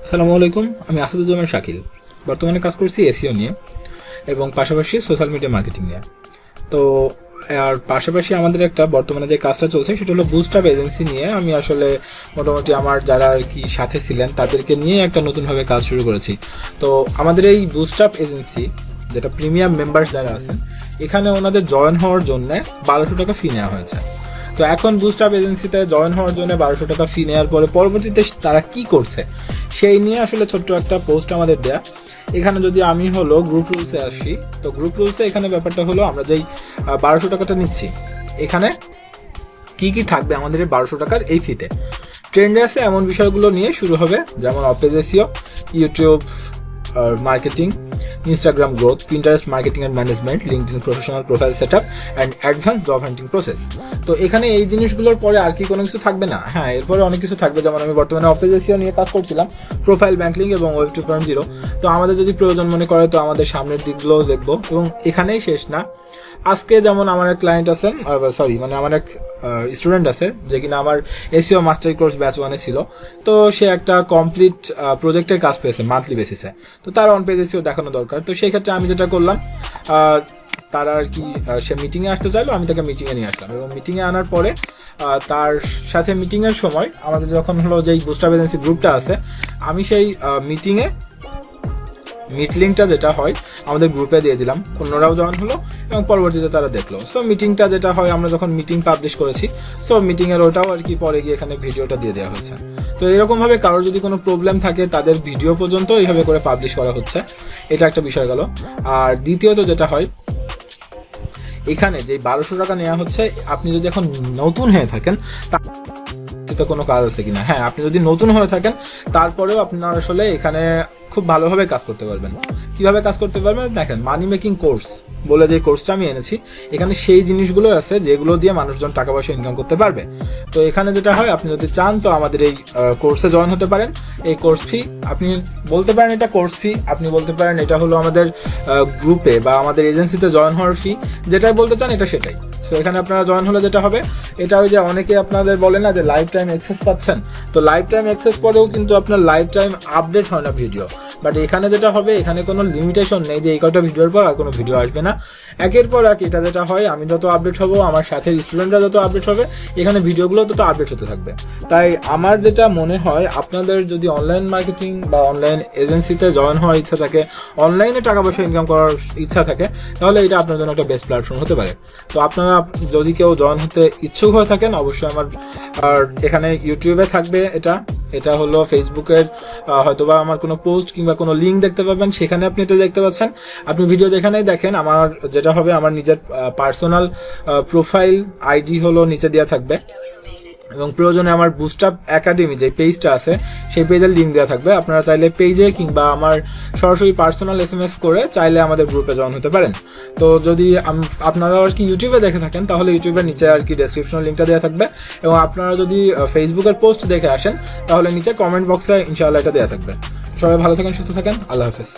আসসালামু আলাইকুম, আমি আসাদুজ্জামান শাকিল। বর্তমানে কাজ করছি এসইও নিয়ে এবং পাশাপাশি সোশ্যাল মিডিয়া মার্কেটিং নিয়ে। তো আর পাশাপাশি আমাদের একটা বর্তমানে যে কাজটা চলছে সেটা হলো বুস্টআপ এজেন্সি নিয়ে। আমি আসলে মোটামুটি আমার যারা আর কি সাথে ছিলেন তাদেরকে নিয়ে একটা নতুনভাবে কাজ শুরু করেছি। তো আমাদের এই বুস্টআপ এজেন্সি যেটা প্রিমিয়াম মেম্বার্স যারা আছেন, এখানে ওনাদের জয়েন হওয়ার জন্য 1200 টাকা ফি নেওয়া হয়েছে। তো এখন বুস্টআপ এজেন্সিতে জয়েন হওয়ার জন্য 1200 টাকা ফি নেওয়ার পরে পরবর্তীতে তারা কি করছে সেই নিয়ে আসলে ছোট্ট একটা পোস্ট আমাদের দেয়া। এখানে যদি আমি হলো গ্রুপ রুলসে আসি, তো গ্রুপ রুলসে এখানে ব্যাপারটা হলো আমরা যেই 1200 টাকাটা নিচ্ছি, এখানে কি কি থাকবে আমাদের এই 1200 টাকার এই ফিতে। ট্রেন্ডে আছে এমন বিষয়গুলো নিয়ে শুরু হবে, যেমন on page SEO, YouTube marketing, Instagram growth, Pinterest marketing and management, LinkedIn professional profile setup and advance job hunting process. তো এখানে এই জিনিসগুলোর পরে আর কি কোনো কিছু থাকবে না? হ্যাঁ, এরপরে অনেক কিছু থাকবে। যেমন আমি বর্তমানে অপেজ এসইও নিয়ে কাজ করছিলাম, প্রোফাইল ব্যাংকলিং এবং ওয়েব 2.0। তো আমাদের যদি প্রয়োজন মনে করে তো আমাদের সামনের দিকগুলো দেখবো। এবং এখানেই শেষ না, আজকে যেমন আমার এক ক্লায়েন্ট আছেন, আমার এক স্টুডেন্ট আছে যে কিনা আমার এসইও মাস্টার কোর্স ব্যাচ 1-এ ছিল। তো সে একটা কমপ্লিট প্রজেক্টের কাজ পেয়েছে মান্থলি বেসিসে। তো তার অন পেজ এসইও দেখানো দরকার। তো সেই ক্ষেত্রে আমি যেটা করলাম, তারা আর কি সে মিটিংয়ে আসতে চাইলো, আমি তাকে মিটিংয়ে নিয়ে আসলাম এবং মিটিংয়ে আনার পরে তার সাথে মিটিংয়ের সময় আমাদের যখন হলো যেই বুস্টআপ এজেন্সি গ্রুপটা আছে, আমি সেই মিটিংয়ে মিট লিঙ্কটা যেটা হয় আমাদের গ্রুপে দিয়ে দিলাম, অন্যরাও জয়েন হলো এবং পরবর্তীতে তারা দেখলো। সো মিটিংটা যেটা হয়, আমরা যখন মিটিং পাবলিশ করেছি, সো মিটিংয়ের ওটাও আর কি পরে গিয়ে এখানে ভিডিওটা দিয়ে দেওয়া হয়েছে। তো এরকমভাবে কারোর যদি কোনো প্রবলেম থাকে তাদের ভিডিও পর্যন্ত এইভাবে করে পাবলিশ করা হচ্ছে। এটা একটা বিষয় গেল। আর দ্বিতীয়ত যেটা হয়, এখানে যে 1200 টাকা নেওয়া হচ্ছে, আপনি যদি এখন নতুন হয়ে থাকেন কোনো কাজ আছে কিনা, হ্যাঁ, আপনি যদি নতুন হয়ে থাকেন তারপরেও আপনার আসলে এখানে খুব ভালোভাবে কাজ করতে পারবেন। কিভাবে কাজ করতে পারবেন দেখেন, মানি মেকিং কোর্স বলে যে কোর্সটা আমি এনেছি, এখানে সেই জিনিসগুলো আছে যেগুলো দিয়ে মানুষজন টাকা পয়সা ইনকাম করতে পারবে। তো এখানে যেটা হয়, আপনি যদি চান তো আমাদের এই কোর্সে জয়েন হতে পারেন। এই কোর্স ফি আপনি বলতে পারেন এটা কোর্স ফি, আপনি বলতে পারেন এটা হলো আমাদের গ্রুপে বা আমাদের এজেন্সিতে জয়েন হওয়ার ফি, যেটাই বলতে চান এটা সেটাই। তো এখানে আপনারা জয়েন হলে যেটা হবে, এটা ওই যে অনেকে আপনাদের বলে না যে লাইফ টাইম অ্যাক্সেস পাচ্ছেন, তো লাইফ টাইম অ্যাক্সেস পরেও কিন্তু আপনার লাইফ টাইম আপডেট হয় না ভিডিও। বাট এখানে যেটা হবে, এখানে কোনো লিমিটেশন নেই যে এই কটা ভিডিওর পর আর কোনো ভিডিও আসবে না। একের পর এক এটা যেটা হয়, আমি যত আপডেট হবো, আমার সাথে স্টুডেন্টরা যত আপডেট হবে, এখানে ভিডিওগুলো তত আপডেট হতে থাকবে। তাই আমার যেটা মনে হয়, আপনাদের যদি অনলাইন মার্কেটিং বা অনলাইন এজেন্সিতে জয়েন হওয়ার ইচ্ছা থাকে, অনলাইনে টাকা পয়সা ইনকাম করার ইচ্ছা থাকে, তাহলে এটা আপনার জন্য একটা বেস্ট প্ল্যাটফর্ম হতে পারে। তো আপনারা যদি কেউ জয়েন হতে ইচ্ছুক হয়ে থাকেন, অবশ্যই আমার আর এখানে ইউটিউবে থাকবে এটা হলো ফেসবুকের হয়তোবা আমার কোনো পোস্ট কিংবা কোনো লিঙ্ক দেখতে পাবেন, সেখানে আপনি এটা দেখতে পাচ্ছেন। আপনি ভিডিও যেখানেই দেখেন, আমার যেটা হবে, আমার নিজের পার্সোনাল প্রোফাইল আইডি হলো নিচে দেওয়া থাকবে এবং প্রয়োজনে আমার বুস্টআপ একাডেমি যে পেজটা আছে সেই পেজের লিঙ্ক দেওয়া থাকবে। আপনারা চাইলে পেজে কিংবা আমার সরাসরি পার্সোনাল SMS করে চাইলে আমাদের গ্রুপে জয়েন হতে পারেন। তো যদি আপনারা আর কি ইউটিউবে দেখে থাকেন, তাহলে ইউটিউবের নিচে আর কি ডেসক্রিপশন লিঙ্কটা দেওয়া থাকবে এবং আপনারা যদি ফেসবুকের পোস্ট দেখে আসেন, তাহলে নিচে কমেন্ট বক্সে ইনশাআল্লাহ এটা দেওয়া থাকবে। সবাই ভালো থাকেন, সুস্থ থাকেন, আল্লাহ হাফেজ।